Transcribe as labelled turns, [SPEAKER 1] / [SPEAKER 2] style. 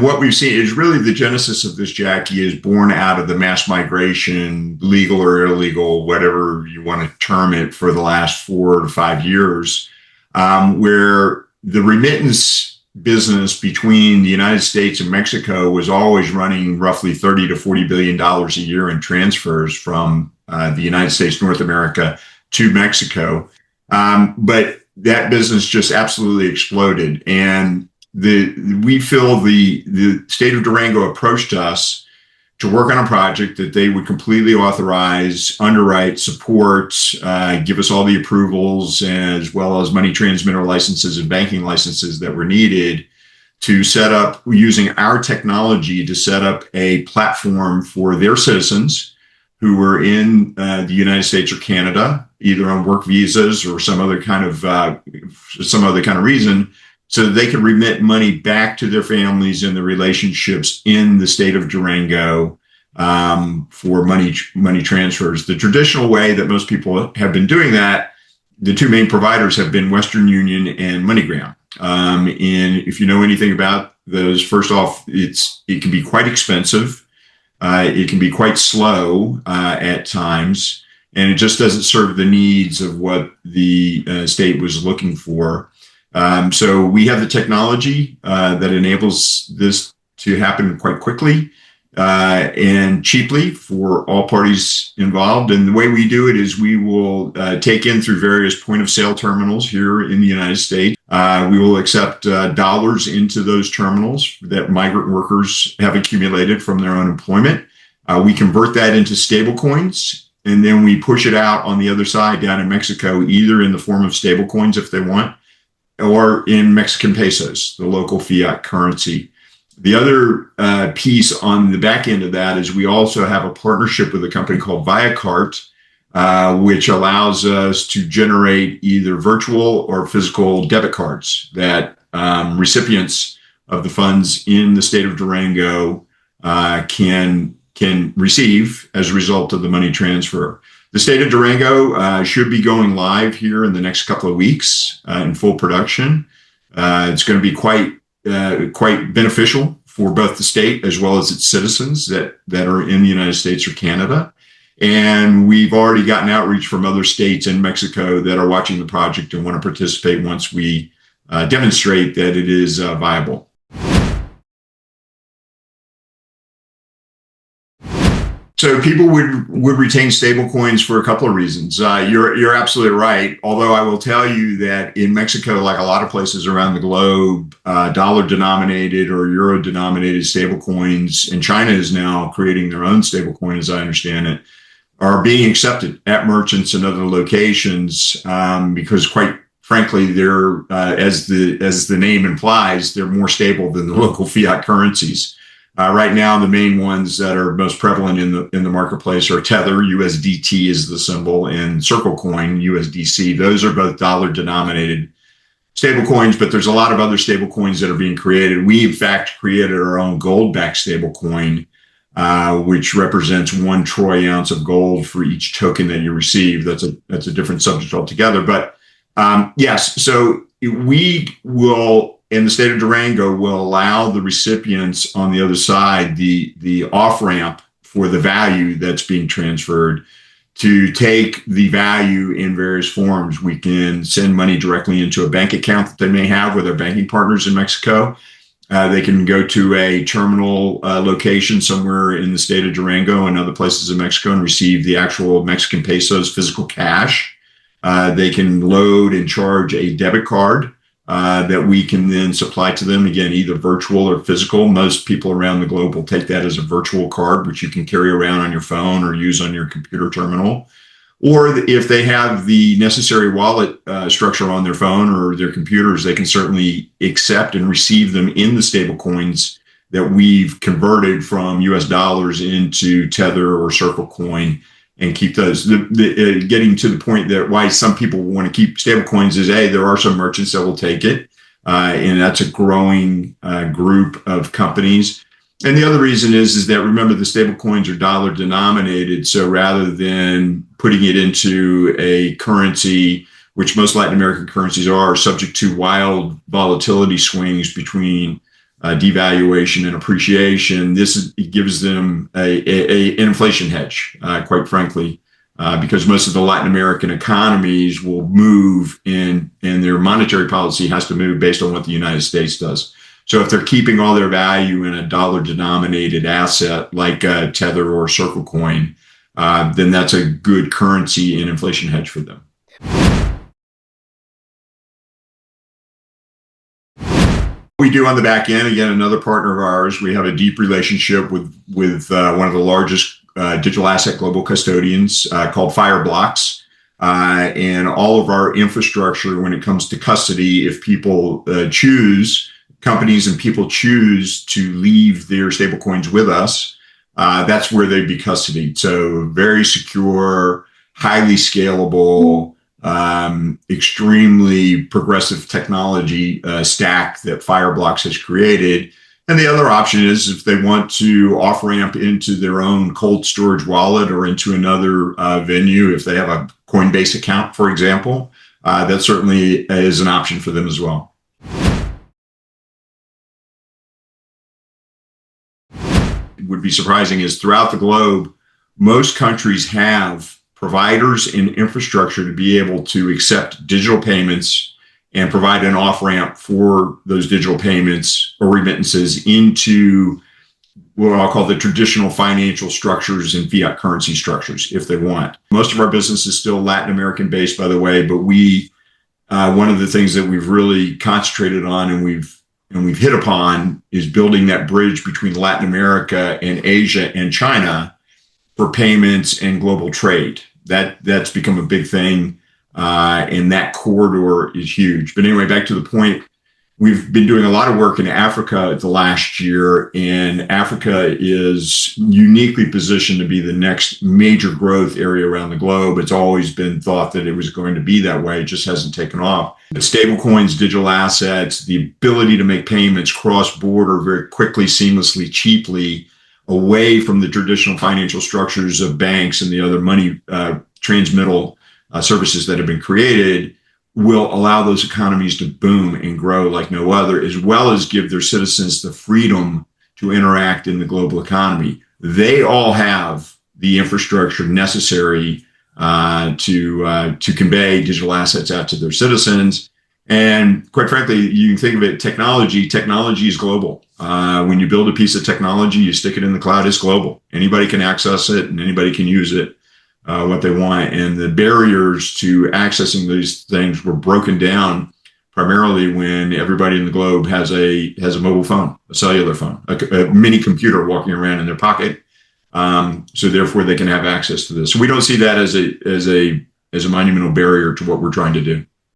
[SPEAKER 1] What we've seen is really the genesis of this, Jackie, is born out of the mass migration, legal or illegal, whatever you want to term it, for the last 4 to 5 years, where the remittance business between the United States and Mexico was always running roughly $30 to $40 billion a year in transfers from the United States, North America to Mexico. But that business just absolutely exploded. And we feel the state of Durango approached us to work on a project that they would completely authorize, underwrite, support, give us all the approvals, as well as money transmitter licenses and banking licenses that were needed to set up, using our technology, to set up a platform for their citizens who were in the United States or Canada, either on work visas or some other kind of reason, so that they could remit money back to their families and their relationships in the state of Durango for money transfers. The traditional way that most people have been doing that, the two main providers have been Western Union and MoneyGram. And if you know anything about those, first off, it can be quite expensive. It can be quite slow at times, and it just doesn't serve the needs of what the state was looking for. So we have the technology that enables this to happen quite quickly and cheaply for all parties involved. And the way we do it is we will take in through various point of sale terminals here in the United States. We will accept dollars into those terminals that migrant workers have accumulated from their unemployment. We convert that into stable coins, and then we push it out on the other side down in Mexico, either in the form of stable coins if they want, or in Mexican pesos, the local fiat currency. The other piece on the back end of that is we also have a partnership with a company called Viacart, which allows us to generate either virtual or physical debit cards that recipients of the funds in the state of Durango can receive as a result of the money transfer. The state of Durango should be going live here in the next couple of weeks in full production. It's going to be quite beneficial for both the state as well as its citizens that are in the United States or Canada. And we've already gotten outreach from other states in Mexico that are watching the project and want to participate once we demonstrate that it is viable. So people would retain stable coins for a couple of reasons. You're absolutely right. Although I will tell you that in Mexico, like a lot of places around the globe, dollar denominated or euro denominated stable coins, and China is now creating their own stable coin, as I understand it, are being accepted at merchants and other locations because, quite frankly, they're as the name implies, they're more stable than the local fiat currencies. Right now, the main ones that are most prevalent in the marketplace are Tether, USDT is the symbol, and Circle Coin, USDC. Those are both dollar-denominated stablecoins, but there's a lot of other stablecoins that are being created. We, in fact, created our own gold-backed stablecoin, which represents 1 troy ounce of gold for each token that you receive. That's a different subject altogether. But yes, so we will, in the state of Durango, will allow the recipients on the other side, the off-ramp for the value that's being transferred, to take the value in various forms. We can send money directly into a bank account that they may have with their banking partners in Mexico. They can go to a terminal location somewhere in the state of Durango and other places in Mexico and receive the actual Mexican pesos, physical cash. They can load and charge a debit card that we can then supply to them, again, either virtual or physical. Most people around the globe will take that as a virtual card, which you can carry around on your phone or use on your computer terminal. Or if they have the necessary wallet structure on their phone or their computers, they can certainly accept and receive them in the stable coins that we've converted from US dollars into Tether or Circle Coin, and keep those. Getting to the point that why some people want to keep stable coins is, there are some merchants that will take it, and that's a growing group of companies. And the other reason is that, remember, the stable coins are dollar denominated. So rather than putting it into a currency, which most Latin American currencies are subject to wild volatility swings between devaluation and appreciation, it gives them an inflation hedge, quite frankly, because most of the Latin American economies will move and their monetary policy has to move based on what the United States does. So if they're keeping all their value in a dollar-denominated asset like Tether or Circle Coin, then that's a good currency and inflation hedge for them. We do on the back end, again, another partner of ours. We have a deep relationship with one of the largest digital asset global custodians called Fireblocks. And all of our infrastructure, when it comes to custody, if people companies and people choose to leave their stablecoins with us, that's where they'd be custodied. So very secure, highly scalable, extremely progressive technology stack that Fireblocks has created. And the other option is if they want to off-ramp into their own cold storage wallet or into another venue, if they have a Coinbase account, for example, that certainly is an option for them as well. Would be surprising is throughout the globe, most countries have providers and infrastructure to be able to accept digital payments and provide an off-ramp for those digital payments or remittances into what I'll call the traditional financial structures and fiat currency structures if they want. Most of our business is still Latin American based, by the way, but one of the things that we've really concentrated on and we've hit upon is building that bridge between Latin America and Asia and China for payments and global trade. That's become a big thing, and that corridor is huge. But anyway, back to the point, we've been doing a lot of work in Africa the last year, and Africa is uniquely positioned to be the next major growth area around the globe. It's always been thought that it was going to be that way. It just hasn't taken off. Stable coins, digital assets, the ability to make payments cross-border very quickly, seamlessly, cheaply, away from the traditional financial structures of banks and the other money transmittal services that have been created will allow those economies to boom and grow like no other, as well as give their citizens the freedom to interact in the global economy. They all have the infrastructure necessary to convey digital assets out to their citizens. And quite frankly, you can think of it, technology is global. When you build a piece of technology, you stick it in the cloud, it's global. Anybody can access it and anybody can use it what they want. And the barriers to accessing these things were broken down primarily when everybody in the globe has a mobile phone, a cellular phone, a mini computer walking around in their pocket. So therefore they can have access to this. So we don't see that as a monumental barrier to what we're trying to do.